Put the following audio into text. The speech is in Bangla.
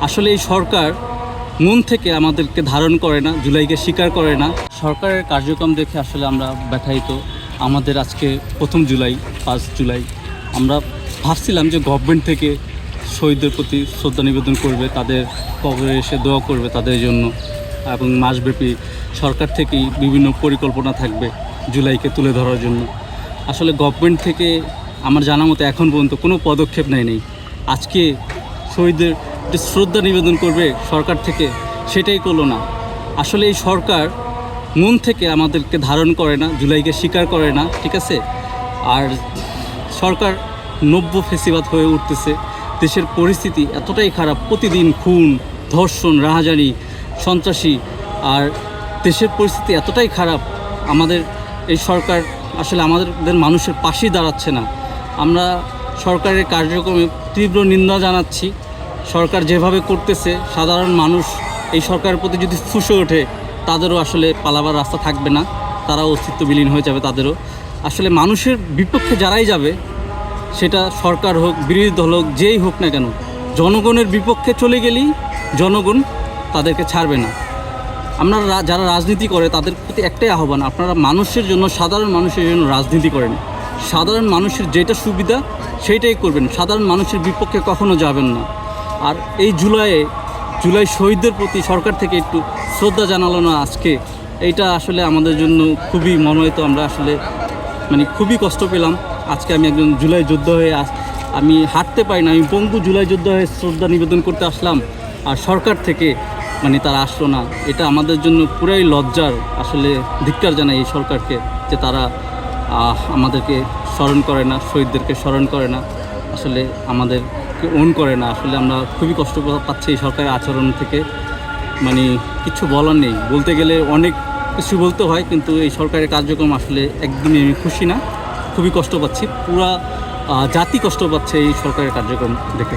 আসলে এই সরকার মন থেকে আমাদেরকে ধারণ করে না, জুলাইকে স্বীকার করে না। সরকারের কার্যক্রম দেখে আসলে আমরা ব্যথায়িত। আমাদের আজকে 1 জুলাই 5 জুলাই আমরা ভাবছিলাম যে গভর্নমেন্ট থেকে শহীদদের প্রতি শ্রদ্ধা নিবেদন করবে, তাদের কবরে এসে দোয়া করবে তাদের জন্য, এবং মাসব্যাপী সরকার থেকেই বিভিন্ন পরিকল্পনা থাকবে জুলাইকে তুলে ধরার জন্য। আসলে গভর্নমেন্ট থেকে আমার জানা মতো এখন পর্যন্ত কোনো পদক্ষেপ নেই। আজকে শহীদদের যে শ্রদ্ধা নিবেদন করবে সরকার থেকে, সেটাই করলো না। আসলে এই সরকার মন থেকে আমাদেরকে ধারণ করে না, জুলাইকে স্বীকার করে না, ঠিক আছে। আর সরকার নব্য ফেসিবাদ হয়ে উঠতেছে। দেশের পরিস্থিতি এতটাই খারাপ, প্রতিদিন খুন, ধর্ষণ, রাহাজানি, সন্ত্রাসী, আর দেশের পরিস্থিতি এতটাই খারাপ। আমাদের এই সরকার আসলে আমাদের মানুষের পাশেই দাঁড়াচ্ছে না। আমরা সরকারের কার্যক্রমে তীব্র নিন্দা জানাচ্ছি। সরকার যেভাবে করতেছে, সাধারণ মানুষ এই সরকারের প্রতি যদি ফুঁসে ওঠে, তাদেরও আসলে পালাবার রাস্তা থাকবে না, তারাও অস্তিত্ব বিলীন হয়ে যাবে তাদেরও। আসলে মানুষের বিপক্ষে যারাই যাবে, সেটা সরকার হোক, বিরোধী দল হোক, যেই হোক না কেন, জনগণের বিপক্ষে চলে গেলেই জনগণ তাদেরকে ছাড়বে না। আমরা যারা রাজনীতি করে তাদের প্রতি একটাই আহ্বান, আপনারা মানুষের জন্য, সাধারণ মানুষের জন্য রাজনীতি করেন। সাধারণ মানুষের যেটা সুবিধা সেইটাই করবেন, সাধারণ মানুষের বিপক্ষে কখনো যাবেন না। আর এই জুলাই শহীদদের প্রতি সরকার থেকে একটু শ্রদ্ধা জানালো না আজকে, এইটা আসলে আমাদের জন্য খুবই মর্মাহত। আমরা আসলে খুবই কষ্ট পেলাম। আজকে আমি একজন জুলাই যোদ্ধা হয়ে আমি হাঁটতে পারি না, আমি পঙ্গু জুলাই যোদ্ধা হয়ে শ্রদ্ধা নিবেদন করতে আসলাম, আর সরকার থেকে তারা আসলো না। এটা আমাদের জন্য পুরাই লজ্জার। আসলে ধিক্কার জানাই এই সরকারকে যে তারা আমাদেরকে স্মরণ করে না, শহীদদেরকে স্মরণ করে না, আসলে আমাদেরকে ওন করে না। আসলে আমরা খুবই কষ্ট পাচ্ছি এই সরকারের আচরণ থেকে। কিছু বলার নেই, বলতে গেলে অনেক কিছু বলতে হয়, কিন্তু এই সরকারের কার্যক্রম আসলে একদমই আমি খুশি না, খুবই কষ্ট পাচ্ছি। পুরা জাতি কষ্ট পাচ্ছে এই সরকারের কার্যক্রম দেখে।